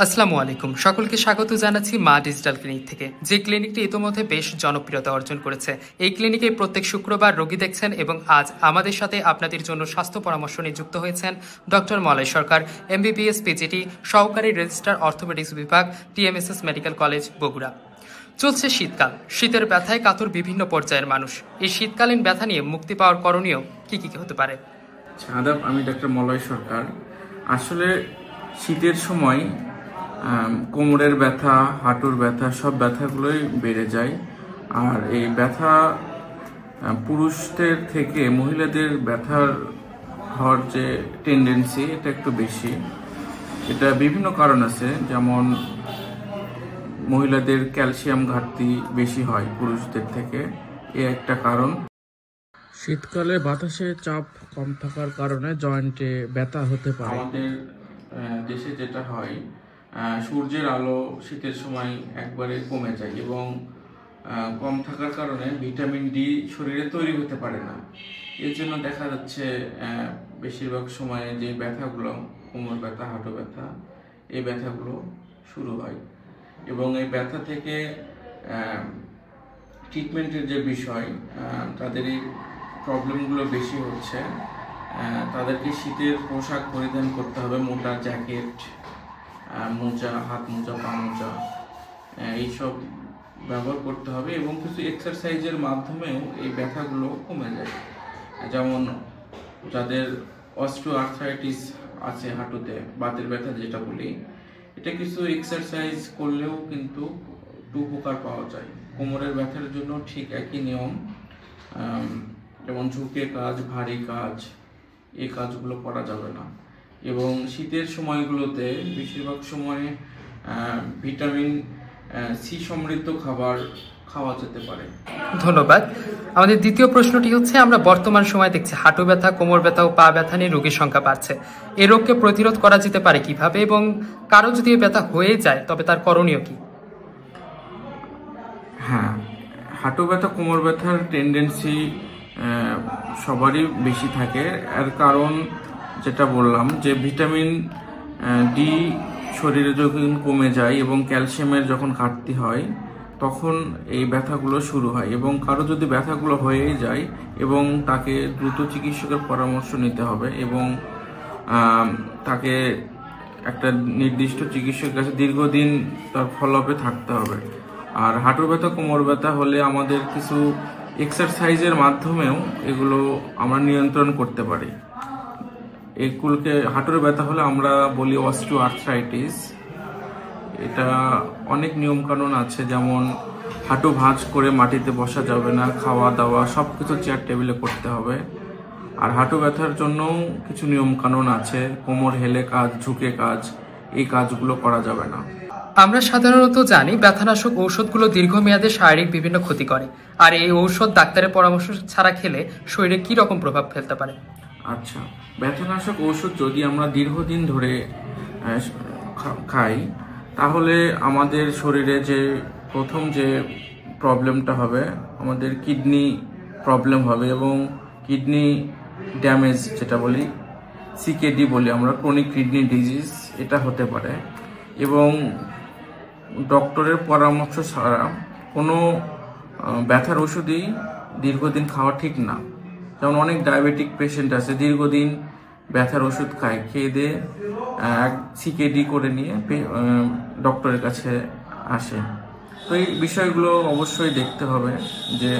আসসালামু আলাইকুম, সকলকে স্বাগত জানাচ্ছি মা ডিজিটাল ক্লিনিক থেকে। যে ক্লিনিকটি ইতোমধ্যে বেশ জনপ্রিয়তা অর্জন করেছে। এই ক্লিনিকে প্রত্যেক শুক্রবার রোগী দেখছেন এবং আজ আমাদের সাথে আপনাদের জন্য স্বাস্থ্য পরামর্শ নিয়ে যুক্ত হয়েছেন ডক্টর মলয় সরকার, MBBS PGT, সহকারী রেজিস্ট্রার অর্থোপেডিক্স বিভাগ, TMSS মেডিকেল কলেজ, বগুড়া। চলছে শীতকাল, শীতের ব্যথায় কাতর বিভিন্ন পর্যায়ের মানুষ। এই শীতকালীন ব্যথা নিয়ে মুক্তি পাওয়ার করণীয় কি কি হতে পারে? আদাব, আমি ডক্টর মলয় সরকার। আসলে শীতের সময় কোমরের ব্যথা, হাঁটুর ব্যথা, সব ব্যথাগুলোই বেড়ে যায়। আর এই ব্যথা পুরুষদের থেকে মহিলাদের ব্যথার হওয়ার যে টেন্ডেন্সি, এটা একটু বেশি। এটা বিভিন্ন কারণ আছে, যেমন মহিলাদের ক্যালসিয়াম ঘাটতি বেশি হয় পুরুষদের থেকে, এ একটা কারণ। শীতকালে বাতাসে চাপ কম থাকার কারণে জয়েন্টে ব্যথা হতে পারে। আমাদের দেশে যেটা হয়, সূর্যের আলো শীতের সময় একবারে কমে যায় এবং কম থাকার কারণে ভিটামিন ডি শরীরে তৈরি হতে পারে না। এর জন্য দেখা যাচ্ছে বেশিরভাগ সময়ে যে ব্যথাগুলো, কোমর ব্যথা, হাঁটু ব্যথা, এই ব্যথাগুলো শুরু হয়। এবং এই ব্যথা থেকে ট্রিটমেন্টের যে বিষয়, তাদের এই প্রবলেমগুলো বেশি হচ্ছে। তাদেরকে শীতের পোশাক পরিধান করতে হবে, মোটা জ্যাকেট, মোজা, হাত মোজা, পা মোজা, এইসব ব্যবহার করতে হবে এবং কিছু এক্সারসাইজের মাধ্যমেও এই ব্যথাগুলো কমে যায়। যেমন যাদের অস্টিওআর্থ্রাইটিস আছে হাঁটুতে, বাতের ব্যথা যেটা বলি, এটা কিছু এক্সারসাইজ করলেও কিন্তু একটু উপকার পাওয়া যায়। কোমরের ব্যথার জন্য ঠিক একই নিয়ম, যেমন ঝুঁকে কাজ, ভারী কাজ, এই কাজগুলো করা যাবে না। এবং শীতের সময়গুলোতে বেশিরভাগ সময়ে ভিটামিন সি সমৃদ্ধ খাবার খাওয়া যেতে পারে। ধন্যবাদ। আমাদের দ্বিতীয় প্রশ্নটি হচ্ছে, আমরা বর্তমান সময় দেখছি হাঁটু ব্যথা, কোমর ব্যথা ও পা ব্যথা নিয়ে রোগীর সংখ্যা বাড়ছে। এই রোগকে প্রতিরোধ করা যেতে পারে কিভাবে, এবং কারো যদি এই ব্যথা হয়ে যায় তবে তার করণীয় কি? হ্যাঁ, হাঁটু ব্যথা, কোমর ব্যথার টেন্ডেন্সি সবারই বেশি থাকে। এর কারণ যেটা বললাম, যে ভিটামিন ডি শরীরে যখন কমে যায় এবং ক্যালসিয়ামের যখন ঘাটতি হয়, তখন এই ব্যথাগুলো শুরু হয়। এবং কারো যদি ব্যথাগুলো হয়েই যায়, এবং তাকে দ্রুত চিকিৎসকের পরামর্শ নিতে হবে এবং তাকে একটা নির্দিষ্ট চিকিৎসকের কাছে দীর্ঘদিন তার ফলোআপে থাকতে হবে। আর হাঁটু ব্যথা, কোমর ব্যথা হলে আমাদের কিছু এক্সারসাইজের মাধ্যমেও এগুলো আমরা নিয়ন্ত্রণ করতে পারি। এগুলোকে, হাঁটুর ব্যথা হলে আমরা বলি অস্টিওআর্থ্রাইটিস। এটা অনেক নিয়মকানুন আছে, যেমন হাঁটু ভাঁজ করে মাটিতে বসা যাবে না, খাওয়া দাওয়া সবকিছু চেয়ার টেবিলে করতে হবে। আর হাঁটু ব্যথার জন্য কিছু নিয়মকানুন আছে, কোমর হেলে কাজ, ঝুঁকে কাজ, এই কাজগুলো করা যাবে না। আমরা সাধারণত জানি ব্যথানাশক ঔষধগুলো দীর্ঘমেয়াদে শারীরিক বিভিন্ন ক্ষতি করে। আর এই ঔষধ ডাক্তারের পরামর্শ ছাড়া খেলে শরীরে কি রকম প্রভাব ফেলতে পারে? আচ্ছা, ব্যথানাশক ঔষধ যদি আমরা দীর্ঘদিন ধরে খাই, তাহলে আমাদের শরীরে যে প্রথম যে প্রবলেমটা হবে, আমাদের কিডনি প্রবলেম হবে এবং কিডনি ড্যামেজ, যেটা বলি সিকেডি বলি আমরা, ক্রনিক কিডনি ডিজিজ, এটা হতে পারে। এবং ডক্টরের পরামর্শ ছাড়া কোনো ব্যথার ওষুধই দীর্ঘদিন খাওয়া ঠিক না। যেমন অনেক ডায়াবেটিক পেশেন্ট আছে, দীর্ঘদিন ব্যথার ওষুধ খায়, খেয়ে দিয়ে সিকেডি করে নিয়ে ডক্টরের কাছে আসে। তো এই বিষয়গুলো অবশ্যই দেখতে হবে যে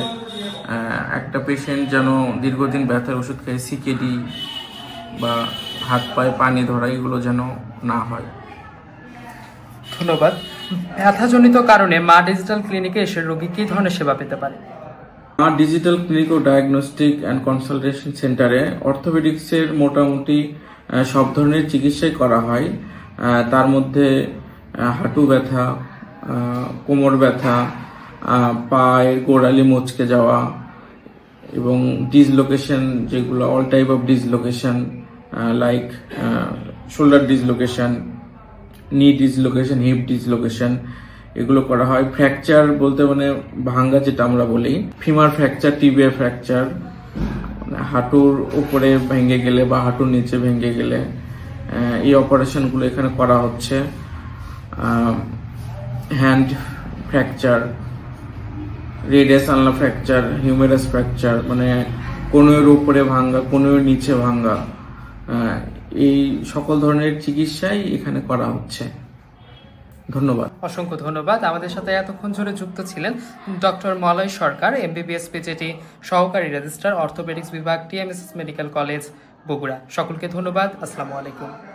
একটা পেশেন্ট যেন দীর্ঘদিন ব্যথার ওষুধ খায়, সিকেডি বা হাত পায়ে পানি ধরা, এগুলো যেন না হয়। ধন্যবাদ। ব্যথাজনিত কারণে মা ডিজিটাল ক্লিনিকে এসে রোগী কি ধরনের সেবা পেতে পারে? মা ডিজিটাল ক্লিনিক ও ডায়াগনস্টিক অ্যান্ড কনসালটেশন সেন্টারে অর্থোপেডিক্সের মোটামুটি সব ধরনের চিকিৎসাই করা হয়। তার মধ্যে হাঁটু ব্যথা, কোমর ব্যথা, পায়ের গোড়ালি মচকে যাওয়া এবং ডিসলোকেশন, যেগুলো all type of dislocation, like shoulder dislocation, নি ডিসলোকেশন, হিপ ডিসলোকেশন, এগুলো করা হয়। ফ্র্যাকচার বলতে মানে ভাঙ্গা, যেটা আমরা বলি ফিমার ফ্র্যাকচার, টিবিয়া ফ্র্যাকচার, হাঁটুর উপরে ভেঙে গেলে বা হাঁটুর নিচে ভেঙে গেলে এই অপারেশনগুলো এখানে করা হচ্ছে। হ্যান্ড ফ্র্যাকচার, রেডিয়াস আলনা ফ্র্যাকচার, হিউমেরাস ফ্র্যাকচার, মানে কোনোর উপরে ভাঙ্গা, কোনোর নিচে ভাঙ্গা, এই সকল ধরনের চিকিৎসাই এখানে করা হচ্ছে। ধন্যবাদ। অসংখ্য ধন্যবাদ। আমাদের সাথে এতক্ষণ ধরে যুক্ত ছিলেন ডক্টর মলয় সরকার, MBBS PGT সহকারী রেজিস্ট্রার, অর্থোপেডিক্স বিভাগ, TMSS মেডিকেল কলেজ, বগুড়া। সকলকে ধন্যবাদ। আসসালামু আলাইকুম।